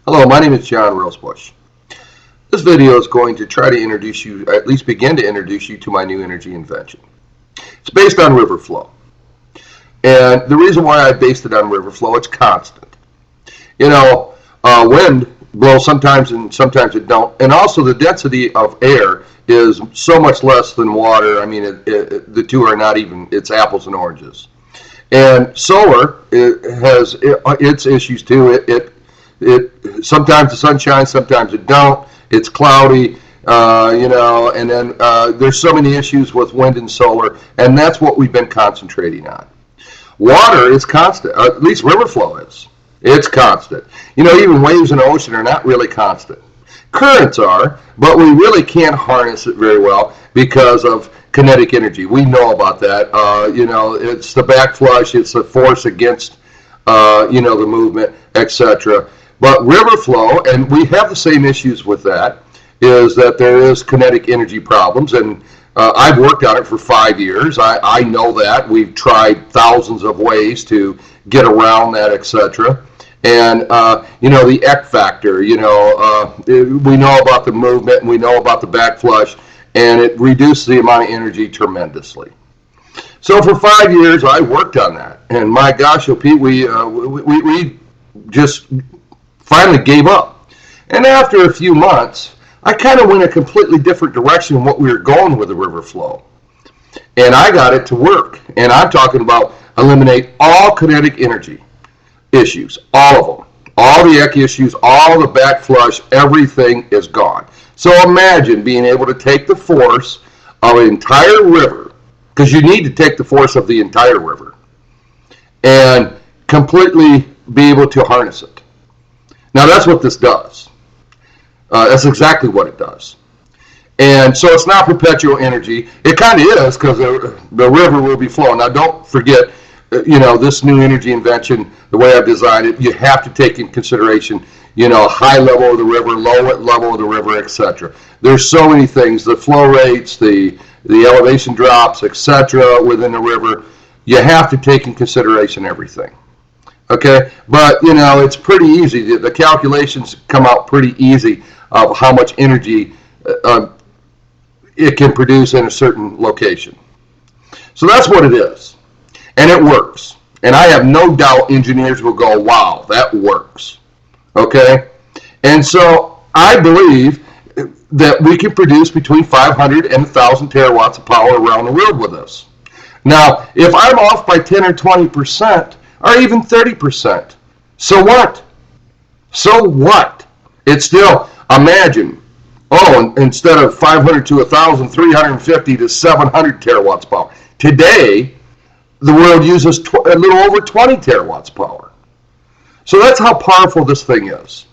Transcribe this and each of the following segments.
Hello, my name is John Rosebush. This video is going to try to introduce you, at least begin to introduce you to my new energy invention. It's based on river flow. And the reason why I based it on river flow, it's constant. Wind blows sometimes and sometimes it don't. And also the density of air is so much less than water. I mean, the two are not even, it's apples and oranges. And solar has its issues too. It sometimes the sun shines, sometimes it don't. It's cloudy, and then there's so many issues with wind and solar, and that's what we've been concentrating on. Water is constant, at least river flow is. It's constant. Even waves in the ocean are not really constant. Currents are, but we really can't harness it very well because of kinetic energy. We know about that. It's the backwash, it's the force against, the movement, etc. But river flow, and we have the same issues with that, is that there is kinetic energy problems, and I've worked on it for 5 years. I know that. We've tried thousands of ways to get around that, etc. And, the X factor, we know about the movement, and we know about the backflush, and it reduces the amount of energy tremendously. So for 5 years, I worked on that, and my gosh, Pete, we just finally gave up. And after a few months, I kind of went a completely different direction in what we were going with the river flow. And I got it to work. And I'm talking about eliminate all kinetic energy issues, all of them. All the EC issues, all the backflush, everything is gone. So imagine being able to take the force of an entire river, because you need to take the force of the entire river, and completely be able to harness it. Now that's what this does. That's exactly what it does. And so it's not perpetual energy. It kind of is, because the river will be flowing. Now don't forget, this new energy invention, the way I've designed it, you have to take in consideration, high level of the river, low level of the river, etc. There's so many things, the flow rates, the elevation drops, etc. within the river. You have to take in consideration everything. Okay, but it's pretty easy. The calculations come out pretty easy of how much energy it can produce in a certain location. So that's what it is, and it works. And I have no doubt engineers will go, "Wow, that works." Okay, and so I believe that we can produce between 500 and 1,000 terawatts of power around the world with this. Now, if I'm off by 10 or 20%. Or even 30%. So what? So what? It's still, imagine, instead of 500 to 1,000, 350 to 700 terawatts power. Today, the world uses a little over 20 terawatts power. So that's how powerful this thing is.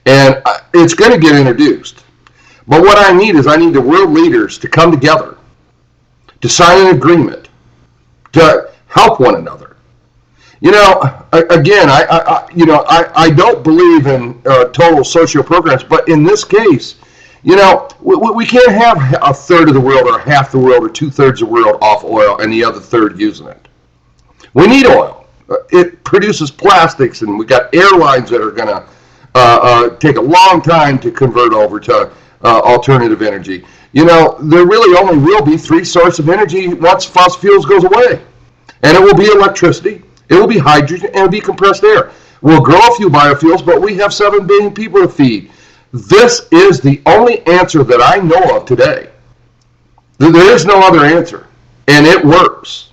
And it's going to get introduced. But what I need the world leaders to come together, to sign an agreement, to help one another. Again, I don't believe in total social programs, but in this case, we can't have a third of the world or half the world or 2/3 of the world off oil and the other third using it. We need oil. It produces plastics, and we got airlines that are going to take a long time to convert over to alternative energy. There really only will be 3 sources of energy once fossil fuels goes away, and it will be electricity. It will be hydrogen, and it will be compressed air. We'll grow a few biofuels, but we have 7 billion people to feed. This is the only answer that I know of today. There is no other answer, and it works.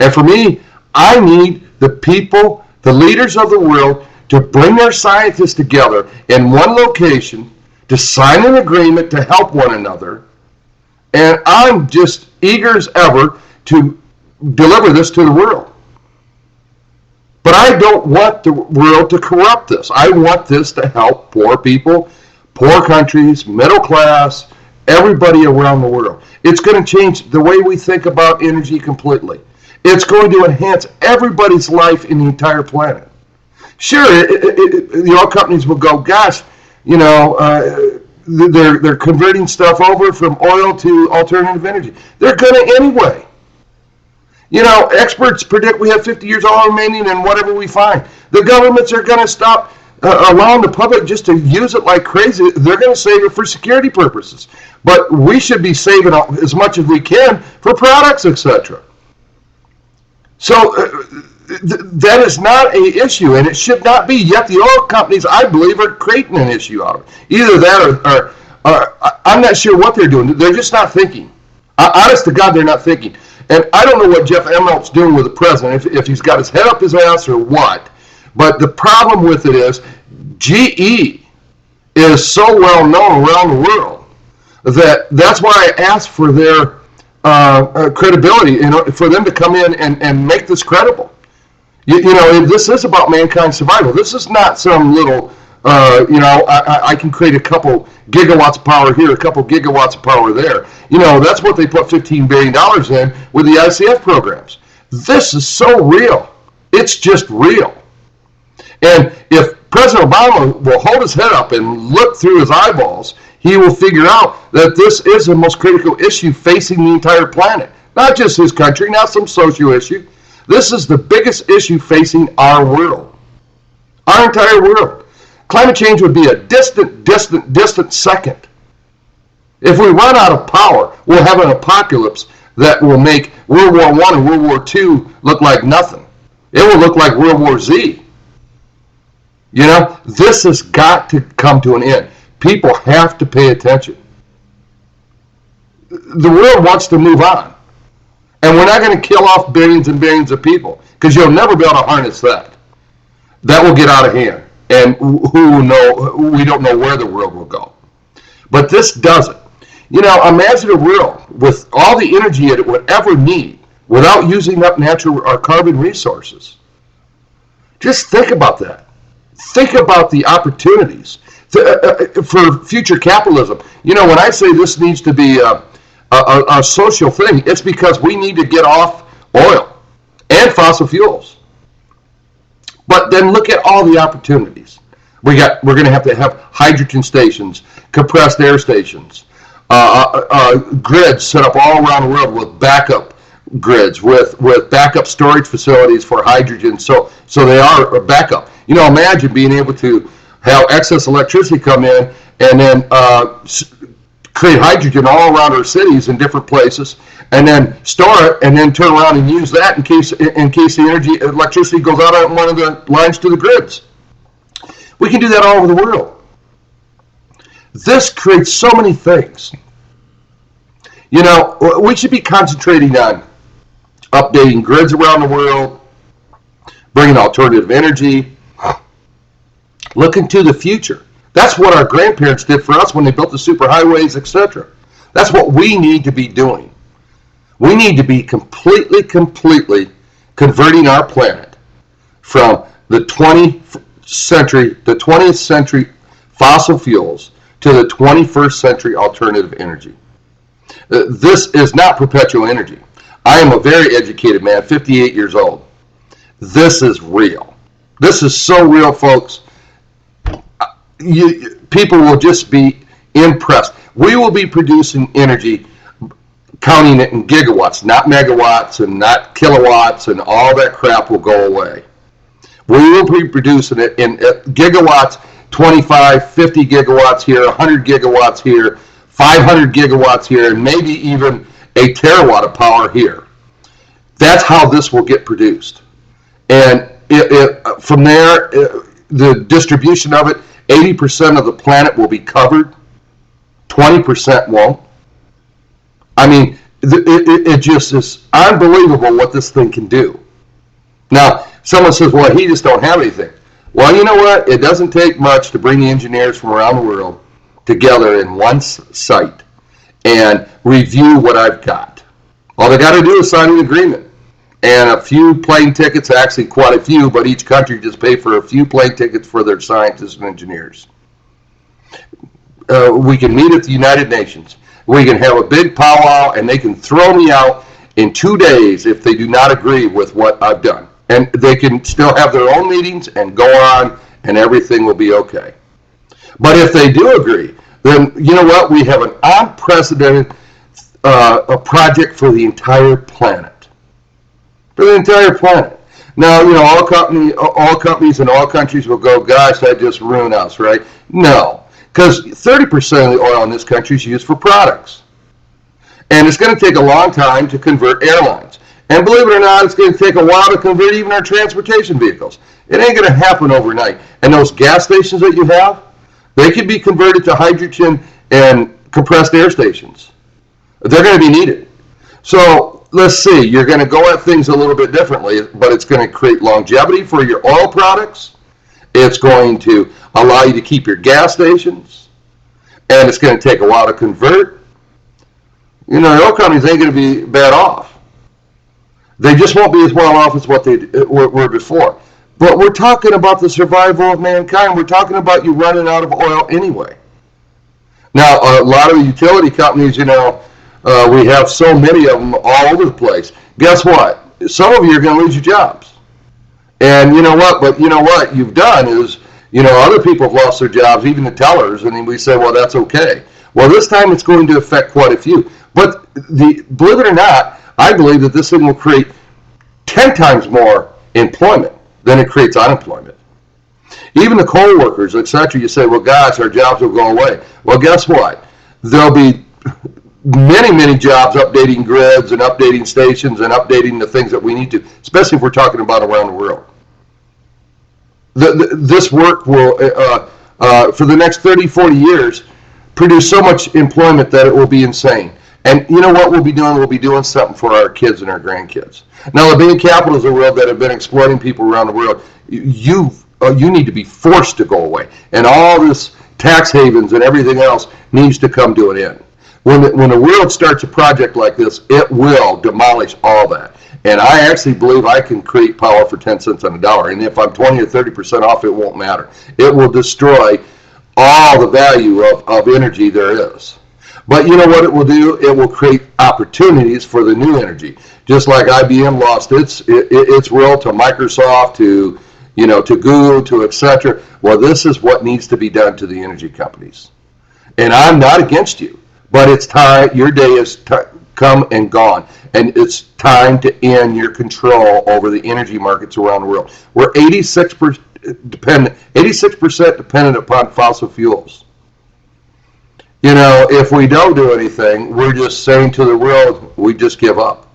And for me, I need the people, the leaders of the world, to bring their scientists together in one location to sign an agreement to help one another. And I'm just eager as ever to deliver this to the world. But I don't want the world to corrupt this. I want this to help poor people, poor countries, middle class, everybody around the world. It's going to change the way we think about energy completely. It's going to enhance everybody's life in the entire planet. Sure, the oil companies will go, gosh, they're converting stuff over from oil to alternative energy. They're going to anyway. Experts predict we have 50 years oil remaining in whatever we find. The governments are going to stop allowing the public just to use it like crazy. They're going to save it for security purposes. But we should be saving as much as we can for products, etc. So that is not an issue, and it should not be. Yet the oil companies, I believe, are creating an issue out of it. Either that or I'm not sure what they're doing. They're just not thinking. Honest to God, they're not thinking. And I don't know what Jeff Immels's doing with the president, if he's got his head up his ass or what. But the problem with it is GE is so well known around the world that's why I asked for their credibility, for them to come in and make this credible. This is about mankind's survival. This is not some little, I can create a couple gigawatts of power here, a couple gigawatts of power there. That's what they put $15 billion in with the ICF programs. This is so real. It's just real. And if President Obama will hold his head up and look through his eyeballs, he will figure out that this is the most critical issue facing the entire planet. Not just his country, not some social issue. This is the biggest issue facing our world. Our entire world. Climate change would be a distant second. If we run out of power, we'll have an apocalypse that will make World War I and World War II look like nothing. It will look like World War Z. This has got to come to an end. People have to pay attention. The world wants to move on. And we're not going to kill off billions and billions of people, because you'll never be able to harness that. That will get out of hand. And we don't know where the world will go. But this doesn't. Imagine a world with all the energy it would ever need without using up natural or carbon resources. Just think about that. Think about the opportunities for future capitalism. When I say this needs to be a social thing, it's because we need to get off oil and fossil fuels. But then look at all the opportunities. We're going to have hydrogen stations, compressed air stations, grids set up all around the world with backup grids, with backup storage facilities for hydrogen, so they are backup. Imagine being able to have excess electricity come in and then create hydrogen all around our cities in different places, and then store it, and then turn around and use that in case the electricity goes out on one of the lines to the grids. We can do that all over the world. This creates so many things. We should be concentrating on updating grids around the world, bringing alternative energy, looking to the future. That's what our grandparents did for us when they built the superhighways, etc. That's what we need to be doing. We need to be completely converting our planet from the 20th century fossil fuels to the 21st century alternative energy. This is not perpetual energy. I am a very educated man, 58 years old. This is real. This is so real, folks. People will just be impressed. We will be producing energy, counting it in gigawatts, not megawatts and not kilowatts, and all that crap will go away. We will be producing it in gigawatts, 25, 50 gigawatts here, 100 gigawatts here, 500 gigawatts here, and maybe even a terawatt of power here. That's how this will get produced. And from there, the distribution of it, 80% of the planet will be covered, 20% won't. I mean, it just is unbelievable what this thing can do. Now, someone says, well, he just don't have anything. Well, you know what? It doesn't take much to bring the engineers from around the world together in one site and review what I've got. All they got to do is sign an agreement. And a few plane tickets, actually quite a few, but each country just pay for a few plane tickets for their scientists and engineers. We can meet at the United Nations. We can have a big powwow, and they can throw me out in 2 days if they do not agree with what I've done. And they can still have their own meetings and go on, and everything will be okay. But if they do agree, then you know what? We have an unprecedented a project for the entire planet. For the entire planet. Now, all companies in all countries will go, gosh, that just ruined us, right? No, because 30% of the oil in this country is used for products. And it's going to take a long time to convert airlines. And believe it or not, it's going to take a while to convert even our transportation vehicles. It ain't going to happen overnight. And those gas stations that you have, they can be converted to hydrogen and compressed air stations. They're going to be needed. So let's see, you're going to go at things a little bit differently, but it's going to create longevity for your oil products. It's going to allow you to keep your gas stations, and it's going to take a while to convert. The oil companies ain't going to be bad off. They just won't be as well off as what they were before. But we're talking about the survival of mankind. We're talking about you running out of oil anyway. Now, a lot of the utility companies, we have so many of them all over the place. Guess what? Some of you are going to lose your jobs. And you know what? But you know what you've done is, other people have lost their jobs, even the tellers, and we say, well, that's okay. Well, this time it's going to affect quite a few. But believe it or not, I believe that this thing will create 10 times more employment than it creates unemployment. Even the coal workers, etc., you say, well, gosh, our jobs will go away. Well, guess what? There'll be many, many jobs updating grids and updating stations and updating the things that we need to, especially if we're talking about around the world. This work will, for the next 30, 40 years, produce so much employment that it will be insane. And you know what we'll be doing? We'll be doing something for our kids and our grandkids. Now, the big capitals of the world that have been exploiting people around the world, you need to be forced to go away. And all this tax havens and everything else needs to come to an end. When the world starts a project like this, it will demolish all that. And I actually believe I can create power for 10 cents on the dollar. And if I'm 20 or 30% off, it won't matter. It will destroy all the value of energy there is. But you know what it will do? It will create opportunities for the new energy. Just like IBM lost its role to Microsoft, to Google, to etc. Well, this is what needs to be done to the energy companies. And I'm not against you, but it's time. Your day is come and gone, and it's time to end your control over the energy markets around the world. We're 86% dependent upon fossil fuels. If we don't do anything, we're just saying to the world, we just give up.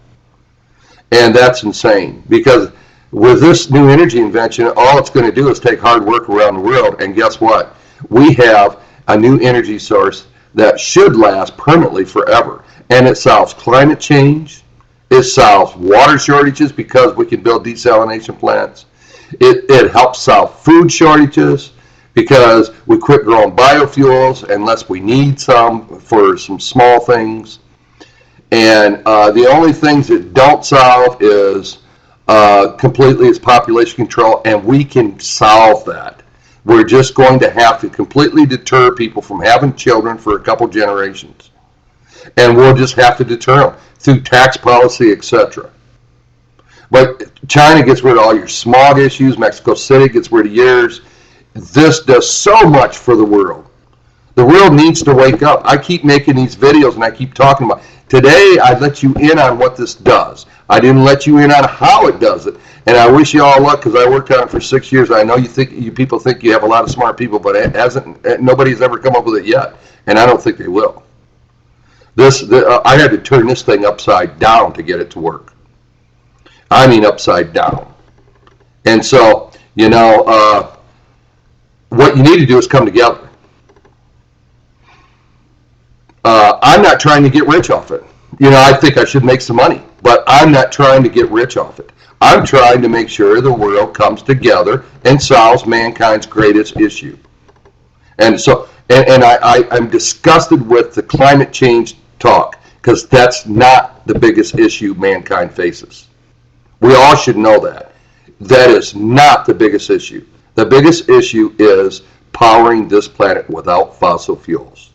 And that's insane, because with this new energy invention, all it's going to do is take hard work around the world, and guess what? We have a new energy source that should last permanently forever, and it solves climate change, it solves water shortages because we can build desalination plants, it helps solve food shortages, because we quit growing biofuels unless we need some for some small things. And the only things that don't solve is completely is population control, and we can solve that. We're just going to have to completely deter people from having children for a couple generations. And we'll just have to deter them through tax policy, etc. But China gets rid of all your smog issues, Mexico City gets rid of yours. This does so much for the world. The world needs to wake up. I keep making these videos and I keep talking about it. Today I let you in on what this does. I didn't let you in on how it does it. And I wish you all luck, because I worked on it for 6 years. I know you people think you have a lot of smart people, but nobody's ever come up with it yet, and I don't think they will. I had to turn this thing upside down to get it to work. I mean upside down. And so, what you need to do is come together. I'm not trying to get rich off it. I think I should make some money, but I'm not trying to get rich off it. I'm trying to make sure the world comes together and solves mankind's greatest issue. And so, I'm disgusted with the climate change talk, because that's not the biggest issue mankind faces. We all should know that. That is not the biggest issue. The biggest issue is powering this planet without fossil fuels.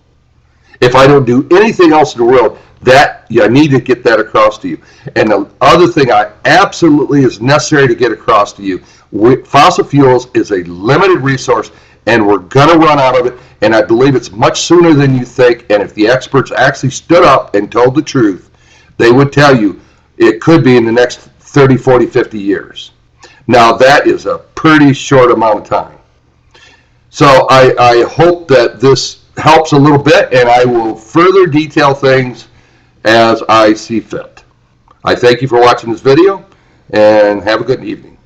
If I don't do anything else in the world, I need to get that across to you. And the other thing I absolutely is necessary to get across to you, fossil fuels is a limited resource, and we're going to run out of it, and I believe it's much sooner than you think. And if the experts actually stood up and told the truth, they would tell you it could be in the next 30, 40, 50 years. Now that is a pretty short amount of time. So I hope that this helps a little bit, and I will further detail things as I see fit. I thank you for watching this video, and have a good evening.